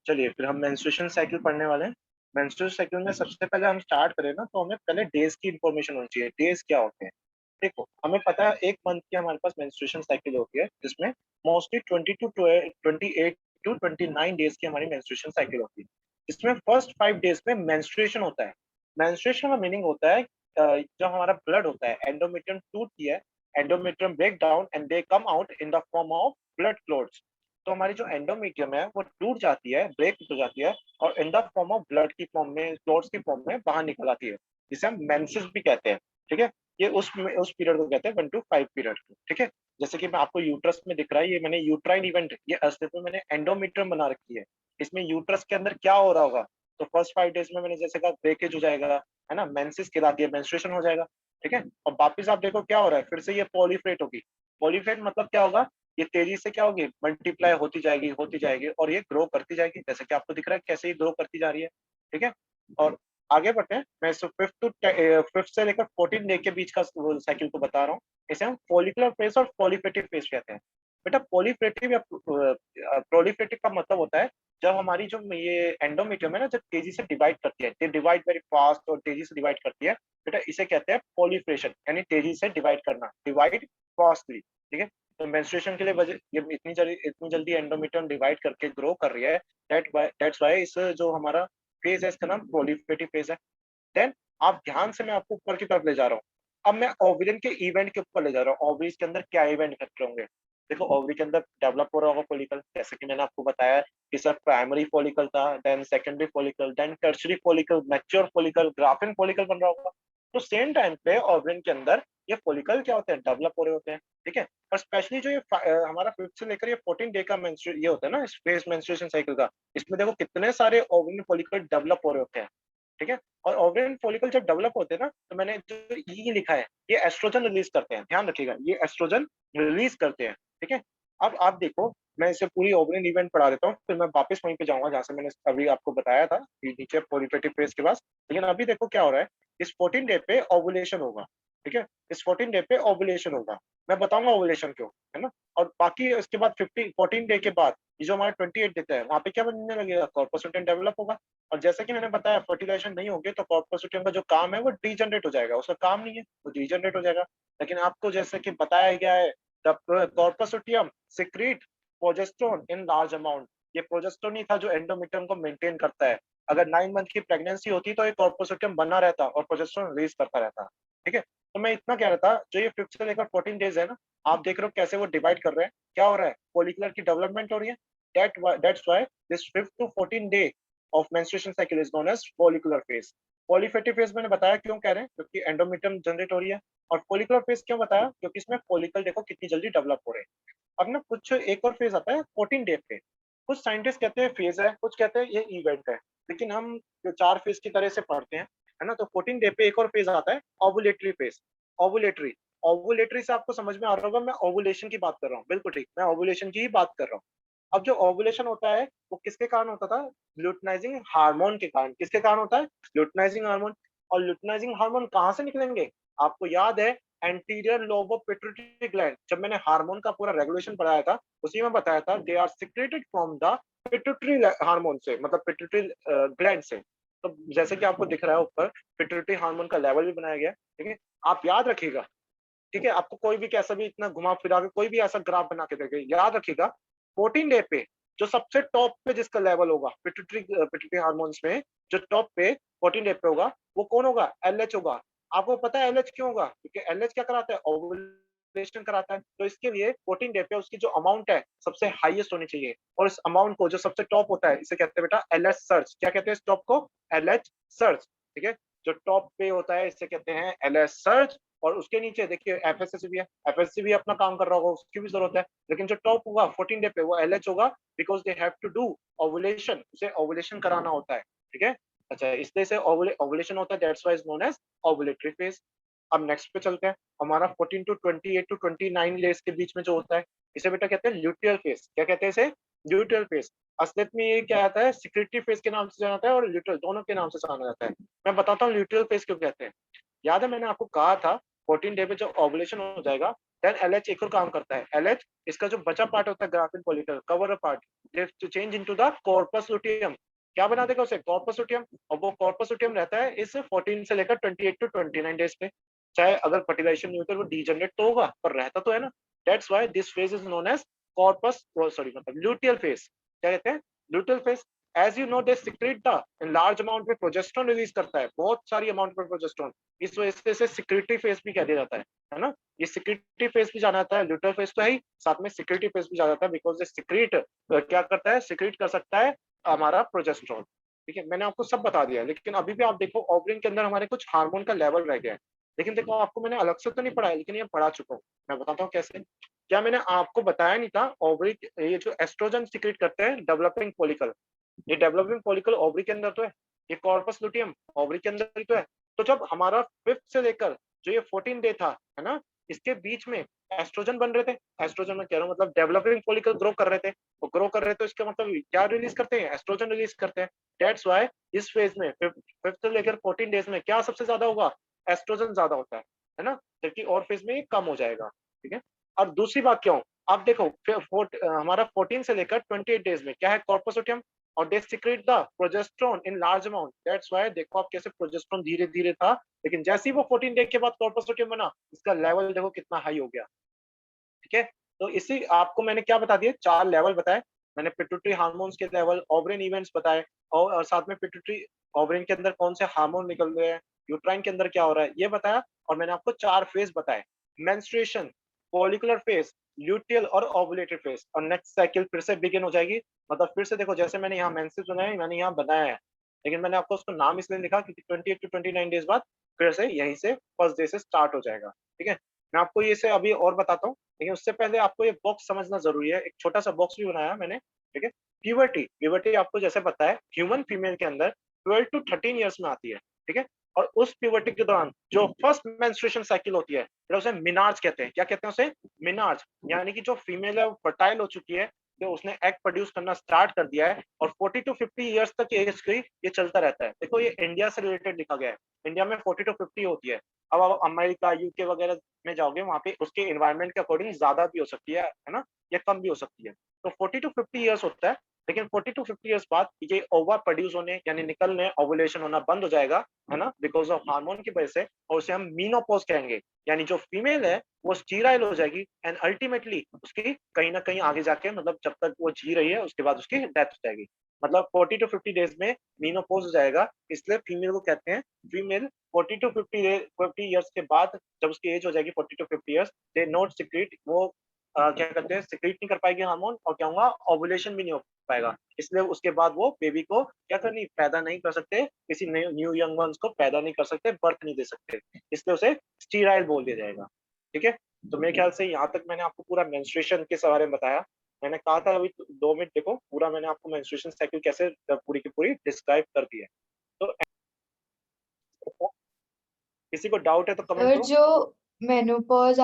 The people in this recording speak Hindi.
चलिए फिर हम मेंस्ट्रुएशन साइकिल पढ़ने वाले हैं। मेंस्ट्रुएशन साइकिल में सबसे पहले हम स्टार्ट करें ना, तो हमें पहले डेज की इंफॉर्मेशन होनी चाहिए। डेज क्या होते हैं? देखो, हमें पता है एक मंथ की हमारे पास मेंस्ट्रुएशन साइकिल होती है, जिसमें मोस्टली 28 टू 29 डेज की हमारी मेंस्ट्रुएशन साइकिल होती है। इसमें फर्स्ट 5 डेज में मेंस्ट्रुएशन होता है। मेंस्ट्रुएशन का मीनिंग होता है जब हमारा ब्लड होता है, एंडोमेट्रियम टूटती है, endometrium break down and they come out in the form of blood clots. तो हमारी जो एंडोमेट्रियम है वो टूट जाती है, ब्रेक हो जाती है, और इन द फॉर्म ऑफ ब्लड की फॉर्म में, क्लोट्स की फॉर्म में बाहर निकल आती है, जिसे हम मेंसेस भी कहते हैं। ठीक है, ये उस पीरियड को कहते हैं 1 to 5 पीरियड को। ठीक है, जैसे कि मैं आपको यूट्रस में दिख रहा है, ये मैंने यूट्राइन इवेंट, ये अस्तित्व में मैंने एंडोमेट्रियम बना रखी है। इसमें यूट्रस के अंदर क्या हो रहा होगा? तो फर्स्ट 5 डेज में मैंने जैसे कहा ब्रेकेज हो जाएगा, है ना, मेंसेस कहलाती है, मेंस्ट्रुएशन हो जाएगा। ठीक है, और वापिस आप देखो क्या हो रहा है, फिर से ये पॉलीफ्रेट होगी। पॉलीफ्रेट मतलब क्या होगा? ये तेजी से क्या होगी, मल्टीप्लाई होती जाएगी और ये ग्रो करती जाएगी, जैसे कि आपको दिख रहा है कैसे ये ग्रो करती जा रही है। ठीक है, और आगे बढ़ते हैं। मैं इस फिफ्थ से लेकर 14 डे के बीच का साइकिल को बता रहा हूँ। इसे हम फॉलिकुलर फेज और पॉलीफेटिव फेज कहते हैं। बेटा पॉलीफेटिव या प्रोलिफेटिव का मतलब होता है जब हमारी जो ये एंडोमेट्रियम है ना, जब तेजी से डिवाइड करती है, दे डिवाइड वेरी फास्ट और तेजी से डिवाइड करती है, बेटा इसे कहते हैं पॉलीफ्रेशन, यानी तेजी से डिवाइड करना, डिवाइड फास्टली। ठीक है, तो मेंस्ट्रुएशन के लिए वजह ये इतनी जल्दी एंडोमेट्रियम डिवाइड करके ग्रो कर रही है, दैट्स व्हाई इस जो हमारा फेज है इसका नाम प्रोलिफेटिव फेज है। देन आप ध्यान से, मैं आपको ऊपर की तरफ ले जा रहा हूँ। अब मैं ओवरिन के इवेंट के ऊपर ले जा रहा हूँ। ओवरीज के अंदर क्या इवेंट घट रहे होंगे? देखो, ओवरी के अंदर डेवलप हो रहा होगा फॉलिकल, जैसे कि मैंने आपको बताया कि सर प्राइमरी फॉलिकल था, then secondary follicle, then tertiary follicle, mature follicle, Graafian follicle बन रहा होगा। तो सेम टाइम पे ओवरिन के अंदर ये फॉलिकल क्या होते हैं, डेवलप हो रहे होते हैं। ठीक है, और स्पेशली जो ये हमारा 5th से लेकर ये 14 डे का ये होता है ना, स्पेस मेंस्ट्रुएशन साइकिल का, इसमें देखो कितने सारे ओवरिन फॉलिकल डेवलप हो रहे होते हैं। ठीक है, और ओवरिन फॉलिकल जब डेवलप होते हैं ना, तो मैंने जो ई लिखा है, ये एस्ट्रोजन रिलीज करते हैं, ध्यान रखिएगा, ये एस्ट्रोजन रिलीज करते हैं। ठीक है, अब आप देखो, मैं इसे पूरी ओवरिन इवेंट पढ़ा देता हूँ, फिर मैं वापस वहीं पे जाऊंगा जहां से मैंने अभी आपको बताया था कि नीचे पॉलिफेटिव फेज के पास। लेकिन अभी देखो क्या हो रहा है, इस 14 डे पे ओवुलेशन होगा। ठीक है, इस 14 डे पे ओवुलेशन होगा, मैं बताऊंगा ओवुलेशन क्यों, है ना। और बाकी उसके बाद 14 डे के बाद ये जो हमारा 28 देता है, वहां पे क्या बनने लगेगा, कॉर्पसूटियम डेवलप होगा। और जैसा कि मैंने बताया, फर्टिलाइजेशन नहीं होगी तो कॉर्पसूटियम का जो काम है वो डीजनरेट हो जाएगा, उसका काम नहीं है, वो डीजनरेट हो जाएगा। लेकिन आपको जैसे कि बताया गया है, the corpus luteum secrete progesterone in large amount. ये प्रोजेस्टेरोन ही था जो एंडोमेट्रियम को मेंटेन करता है। अगर 9 मंथ की प्रेगनेंसी होती तो ये कॉर्पसूटियम बना रहता और प्रोजेस्टेरोन रिलीज करता रहता। ठीक है, तो मैं इतना कह रहा था, जो ये 5th से लेकर 14 डेज है ना, आप देख रहे हो कैसे वो डिवाइड कर रहे हैं, क्या हो रहा है, फॉलिकुलर की डेवलपमेंट हो रही है। That's why this 5th to 14 day of menstruation cycle is known as follicular phase. Proliferative phase मैंने बताया क्यों कह रहे हैं, क्योंकि एंडोमेट्रियम जनरेट हो रही है। और फॉलिकुलर फेज क्यों बताया, क्योंकि इसमें फॉलिकल देखो कितनी जल्दी डेवलप हो रहे हैं। अब ना कुछ एक और फेज आता है 14 डे पे। कुछ साइंटिस्ट कहते हैं फेज है, कुछ कहते हैं ये इवेंट है, लेकिन हम जो 4 फेज की तरह से पढ़ते हैं, है ना। तो 14 डे पे एक और फेज आता है, ओवुलेटरी फेज। ओवुलेटरी, ओवुलेटरी से आपको समझ में आ रहा होगा, मैं ओवुलेशन की बात कर रहा हूँ, बिल्कुल ठीक, मैं ओवुलेशन की ही बात कर रहा हूँ। अब जो ओवुलेशन होता है वो किसके कारण होता था, ल्यूटिनाइजिंग हार्मोन के कारण। किसके कारण होता है, ल्यूटिनाइजिंग हार्मोन। और ल्यूटिनाइजिंग हार्मोन कहाँ से निकलेंगे? आपको याद है anterior lobe of pituitary gland, जब मैंने हार्मोन का पूरा रेगुलेशन पढ़ाया था, उसी में बताया था they are secreted from the pituitary hormone से, मतलब पिट्यूटरी ग्लैंड से। तो जैसे कि आपको दिख रहा है ऊपर, पिट्यूटरी हार्मोन का लेवल भी बनाया गया है। ठीक है, आप याद रखिएगा। ठीक है, आपको कोई भी कैसा भी इतना घुमा फिरा के कोई भी ऐसा ग्राफ बना के देगा, याद रखिएगा 14 डे पे जो सबसे टॉप पे जिसका लेवल होगा पिट्यूटरी हार्मोन्स में, जो टॉप पे 14 डे पे होगा, वो कौन होगा, एलएच होगा। आपको पता है एलएच क्यों होगा? क्योंकि एलएच क्या कराता है, ओवुलेशन कराता है। तो इसके लिए 14 डे पे उसकी जो अमाउंट है सबसे हाईएस्ट होनी चाहिए, और इस अमाउंट को जो सबसे टॉप होता है इसे कहते हैं बेटा एलएच सर्च। क्या कहते हैं इस टॉप को, एलएच सर्च। ठीक है, जो टॉप पे होता है इसे कहते हैं एलएच सर्च। और उसके नीचे देखिए एफएसएससी भी है, एफएसएससी भी अपना काम कर रहा होगा, उसकी भी जरूरत है। लेकिन जो टॉप होगा 14 डे पे वो एलएच होगा, because they have to do ovulation, उसे ओवुलेशन कराना होता है। ठीक है, अच्छा, इसलिए से ओवुलेशन होता है, that's why is known as ovulatory phase. अब नेक्स्ट पे चलते हैं, हमारा 14 टू 28 टू 29 डेज के बीच में जो होता है, इसे बेटा कहते हैं ल्यूटियल फेज। क्या कहते हैं इसे, ल्यूटियल फेज। असलियत में ये क्या आता है, सिक्रेटरी फेज के नाम से जाना जाता है और ल्यूटियल दोनों के नाम से जाना जाता है। मैं बताता हूँ ल्यूटियल फेज क्यों कहते हैं। याद है मैंने आपको कहा था 14 डे पे जब ओवुलेशन हो जाएगा देन LH एक और काम करता है, LH इसका जो बचा पार्ट होता है Graafian follicle cover part, to change into the corpus luteum, क्या बना देगा उसे, कॉर्पस लुटियम। और वो कॉर्पस लुटियम रहता है इस 14 से लेकर 28 टू 29 डेज पे। चाहे अगर फर्टिलाइजेशन नहीं होता वो डीजनरेट तो होगा पर रहता तो है ना। That's why this phase is known as corpus, sorry मतलब ल्यूटियल फेज। क्या कहते हैं, luteal phase. As you know they secrete the in large amount में प्रोजेस्टेरोन रिलीज करता है, बहुत सारी अमाउंट में प्रोजेस्टेरोन। इस वजह से इसे सिक्रेटरी फेज भी कह दिया जाता है ना। ये सिक्रेटरी फेज भी जाना जाता है, ल्यूटियल फेज तो है ही, साथ में सिक्रेटरी फेज भी जाना जाता है बिकॉज ये सिक्रेट क्या करता है, सिक्रेट कर सकता है हमारा प्रोजेस्टेरोन। ठीक है, मैंने आपको सब बता दिया है, लेकिन अभी भी आप देखो ओवरिन के अंदर हमारे कुछ हार्मोन का लेवल रह गया है। लेकिन देखो आपको मैंने अलग से तो नहीं पढ़ाया, लेकिन ये पढ़ा चुका हूँ। मैं बताता हूँ कैसे। क्या मैंने आपको बताया नहीं था, ओवरी ये जो एस्ट्रोजन सिक्रेट करते हैं डेवलपिंग फॉलिकल, ये डेवलपिंग फॉलिकल ओवरी के अंदर तो है, ये कॉर्पस लुटियम ओवरी के अंदर ही तो है। तो जब हमारा 5th से लेकर जो ये 14 डे था, है ना, इसके बीच में एस्ट्रोजन बन रहे थे। एस्ट्रोजन में कह रहा हूँ मतलब डेवलपिंग फॉलिकल ग्रो कर रहे थे। वो ग्रो कर रहे थे, इसका मतलब क्या रिलीज करते हैं, एस्ट्रोजन रिलीज करते हैं। दैट्स व्हाई इस फेज में 5th से लेकर 14 डेज में क्या सबसे ज्यादा होगा, एस्ट्रोजन ज्यादा होता है ना, जबकि और फेज में ये कम हो जाएगा। ठीक है। और दूसरी बात क्यों, आप देखो हमारा 14 से लेकर 28 डेज में क्या है, कॉर्पस लुटियम, और they secrete the progesterone in large amount. That's why देखो आप कैसे प्रोजेस्टेरोन धीरे धीरे था, लेकिन जैसे ही वो 14 डे के बाद कॉर्पस लुटियम बना, इसका लेवल देखो कितना हाई हो गया। ठीक है। तो इसी आपको मैंने क्या बता दिया, 4 लेवल बताए मैंने, पिट्यूटरी हार्मोन्स के लेवल, ओवरिन इवेंट्स बताए, और साथ में पिट्यूटरी ओवरिन के अंदर कौन से हार्मोन निकल रहे हैं, यूट्राइन के अंदर क्या हो रहा है ये बताया। और मैंने आपको 4 फेज बताए, मेंस्ट्रुएशन, फॉलिकुलर फेज, ल्यूटियल और ओवुलेटरी फेज। और नेक्स्ट साइकिल फिर से बिगिन हो जाएगी। मतलब फिर से देखो, जैसे मैंने यहाँ मेंसेस बनाया, मैंने यहाँ बनाया है, लेकिन मैंने आपको उसको नाम इसलिए लिखा क्योंकि 28 टू 29 डेज बाद फिर से यहीं से फर्स्ट डे से स्टार्ट हो जाएगा। ठीक है। मैं आपको ये से अभी और बताता हूँ, लेकिन उससे पहले आपको ये बॉक्स समझना जरूरी है। एक छोटा सा बॉक्स भी बनाया मैंने। ठीक है। प्यूबर्टी, प्यूबर्टी आपको जैसे पता है ह्यूमन फीमेल के अंदर 12 टू 13 ईयर्स में आती है। ठीक है। और उस प्यूबर्टी के दौरान जो फर्स्ट मेंस्ट्रुएशन साइकिल होती है, उसे मिनार्ज कहते हैं। क्या कहते हैं उसे, मिनार्ज। यानी कि जो फीमेल है वो फर्टाइल हो चुकी है, तो उसने एग प्रोड्यूस करना स्टार्ट कर दिया है, और 40 टू 50 ईयर्स तक एज की ये चलता रहता है। देखो ये इंडिया से रिलेटेड लिखा गया है, इंडिया में 40 टू 50 होती है। अब आप अमेरिका यूके वगैरह में जाओगे, वहां पे उसके एनवायरनमेंट के अकॉर्डिंग ज्यादा भी हो सकती है ना, या कम भी हो सकती है। तो 40 टू 50 ईयर्स होता है, लेकिन 40 टू 50 ईयर्स बाद ये ओवा प्रोड्यूस होने यानी निकलने, ओवुलेशन होना बंद हो जाएगा, है ना, बिकॉज ऑफ हार्मोन की वजह से, और उसे हम मीनोपॉज कहेंगे। यानी जो फीमेल है वो स्टीराइल हो जाएगी, एंड अल्टीमेटली उसकी कहीं ना कहीं आगे जाके, मतलब जब तक वो जी रही है उसके बाद उसकी डेथ हो जाएगी। मतलब 40 टू 50 डेज में मीनोपॉज हो जाएगा, इसलिए फीमेल को कहते हैं फीमेल 40 टू 50 ईयर्स के बाद, जब उसकी एज हो जाएगी 40 to 50 years, they not secrete, वो क्या करते हैं, सिक्रीट नहीं कर पाएगी हार्मोन, और क्या होगा, ओवुलेशन भी नहीं हो पाएगा। इसलिए उसके बाद वो बेबी को क्या करनी, पैदा नहीं कर सकते, किसी न्यू यंग वंस को पैदा नहीं कर सकते, बर्थ नहीं दे सकते, इसलिए उसे स्टीराइल बोल दिया जाएगा। ठीक है। तो मेरे ख्याल से यहाँ तक मैंने आपको पूरा मेंस्ट्रुएशन के बारे में बताया। मैंने कहा था अभी 2 मिनट देखो, पूरा मैंने आपको मेंस्ट्रुएशन साइकिल कैसे पूरी की पूरी डिस्क्राइब कर दी है। तो किसी को डाउट है तो कमेंट सर करो। जो मेनोपॉज